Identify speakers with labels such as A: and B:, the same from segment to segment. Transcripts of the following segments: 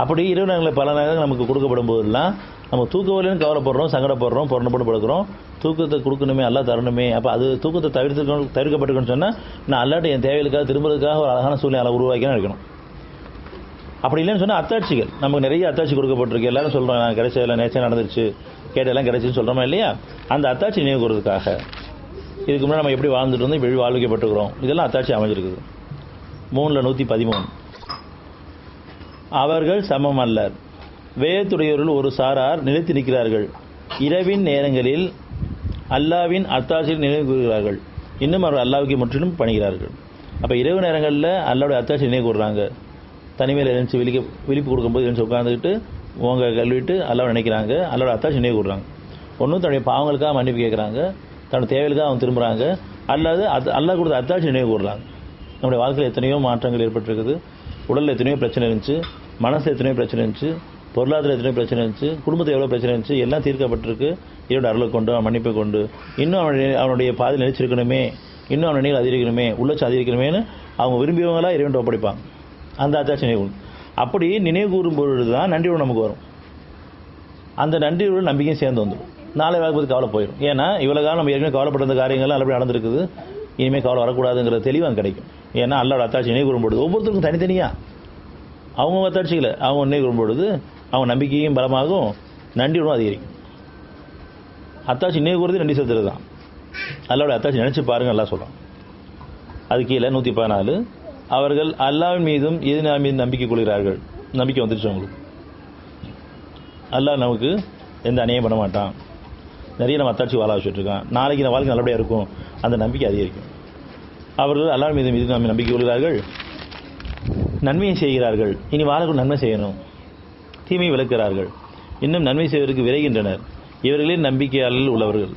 A: அப்படி இரவு நேரங்களில் பல நேரங்கள் நமக்கு கொடுக்கப்படும் போதெல்லாம் நம்ம தூக்கவில்லைன்னு கவலைப்படுறோம், சங்கடப்படுறோம், புறணப்பட்டு படுக்கிறோம். தூக்கத்தை கொடுக்கணுமே, அல்லா தரணுமே. அப்போ அது தூக்கத்தை தவிர்க்கப்பட்டுக்கணும்னு சொன்னால் நான் அல்லாட்ட என் தேவைகளுக்காக திரும்புறதுக்காக ஒரு அழகான சூழ்நிலை உருவாக்கினா இருக்கணும். அப்படி இல்லைன்னு சொன்னால் அத்தாட்சிகள் நமக்கு நிறைய அத்தாட்சி கொடுக்கப்பட்டிருக்கு. எல்லாரும் சொல்கிறோம் நான் கிடைச்சதில்லை, நேச்சர் நடந்துருச்சு, கேட்டெல்லாம் கிடைச்சின்னு சொல்கிறோமா இல்லையா? அந்த அத்தாட்சி நினைவு கூறுறதுக்காக இதுக்கு முன்னாடி நம்ம எப்படி வாழ்ந்துட்டு இருந்தோம், இப்படி வாழ்விக்கப்பட்டுக்கிறோம், இதெல்லாம் அத்தாட்சி அமைஞ்சிருக்குது. 3:113 அவர்கள் சமம் அல்லர். வேதத்துடையவர்கள் ஒரு சாரார் நிலைத்து நிற்கிறார்கள். இரவின் நேரங்களில் அல்லாவின் அத்தாட்சியில் நினைவு கூறுகிறார்கள். இன்னும் அவர்கள் அல்லாவுக்கு முற்றிலும் பணிகிறார்கள். அப்போ இரவு நேரங்களில் அல்லாவுடைய அத்தாட்சி நினைவு கூறுறாங்க. தனிமையில் எழுந்துச்சு விழிப்பு கொடுக்கும்போது எழுந்துச்சு உட்காந்துக்கிட்டு உங்க கல்விட்டு அல்லாவை நினைக்கிறாங்க. அல்லாவோட அத்தாட்சி நினைவு கூறுறாங்க. ஒன்றும் தன்னுடைய பாவங்களுக்காக மன்னிப்பு கேட்குறாங்க, தன்னுடைய தேவைகளுக்காக அவங்க திரும்புகிறாங்க. அல்லாது அல்லா கொடுத்த அத்தாட்சி நினைவு கூறுறாங்க. நம்முடைய வாழ்க்கையில் எத்தனையோ மாற்றங்கள் ஏற்பட்டிருக்குது. உடலில் எத்தனையோ பிரச்சனை இருந்துச்சு, மனசில் எத்தனையோ பிரச்சனை இருந்துச்சு, பொருளாதாரம் எத்தனையோ பிரச்சனை இருந்துச்சு, குடும்பத்தில் எவ்வளோ பிரச்சனை இருந்துச்சு, எல்லாம் தீர்க்கப்பட்டிருக்கு. இதோட அருளை கொண்டு அவன் மன்னிப்பை கொண்டு இன்னும் அவனுடைய பாதையில் நினைச்சிருக்கணுமே, இன்னும் அவன் நினைவு அதிகரிக்கணுமே, உள்ளச்சு அதிகரிக்கணுமேனு அவங்க விரும்பியவங்களா இறைவன் ஒப்படைப்பாங்க. அந்த அத்தாட்சி நினைவு. அப்படி நினைவு கூறும் பொழுது தான் நன்றியுடன் நமக்கு வரும். அந்த நன்றியுடன் நம்பிக்கையும் சேர்ந்து வந்துடும். நாளை வாழ்க்கை கவலை போயிடும். ஏன்னா இவ்வளோ காலம் நம்ம ஏற்கனவே கவலைப்பட்ட காரியங்கள்லாம் நல்லபடி நடந்திருக்குது, இனிமேல் கவலை வரக்கூடாதுங்கிற தெளிவு அங்கே கிடைக்கும். ஏன்னா அல்லாவோட அத்தாட்சி நினைவு கூறும்பொழுது ஒவ்வொருத்தருக்கும் தனித்தனியாக அவங்க அத்தாட்சிகளை அவங்க நினைவு கூறும்பொழுது அவங்க நம்பிக்கையும் பலமாகும், நன்றியுடன் அதிகரிக்கும். அத்தாட்சி நினைவு கூறுறது நன்றி செலுத்துறது தான். அல்லாவோட அத்தாட்சி நினைச்சு பாருங்க, நல்லா சொல்கிறான். அது கீழே 114 அவர்கள் அல்லாவின் மீதும் எதினா மீது நம்பிக்கை கொள்கிறார்கள். நம்பிக்கை வந்துருச்சு அவங்களுக்கு. அல்லாஹ் நமக்கு எந்த அநியாயம் பண்ண மாட்டான், நிறைய நம்ம அத்தாட்சி வாழ வச்சுட்டு இருக்கான், நாளைக்கு நம்ம வாழ்க்கை நல்லபடியாக இருக்கும், அந்த நம்பிக்கை அதிகரிக்கும். அவர்கள் அல்லாஹ் மீது நம்பிக்கை கொள்கிறார்கள், நன்மையை செய்கிறார்கள். இனி வாழக்கூடிய நன்மை செய்யணும், தீமையை விளக்குகிறார்கள், இன்னும் நன்மை செய்வதற்கு விரைகின்றனர். இவர்களே நம்பிக்கையாளர்கள் உள்ளவர்கள்.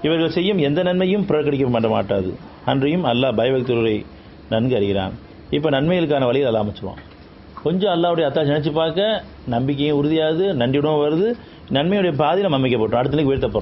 A: இவர்கள் செய்யும் எந்த நன்மையும் புறக்கணிக்க மாட்டாது. அன்றையும் அல்லாஹ் பயபக்தர்களை நன்கு அறிகிறான். இப்போ நன்மைகளுக்கான வழியில் அல்லாஹ் அமைச்சுவான். கொஞ்சம் அல்லாவுடைய அத்தாட்சி நினைச்சு பார்க்க நம்பிக்கையும் உறுதியாகுது, நன்றியுடன் வருது, நன்மையுடைய பாதையில் நம்ம அமைக்கப்பட்டோம், அடுத்த நிலைக்கு உயர்த்தப்படுறோம்.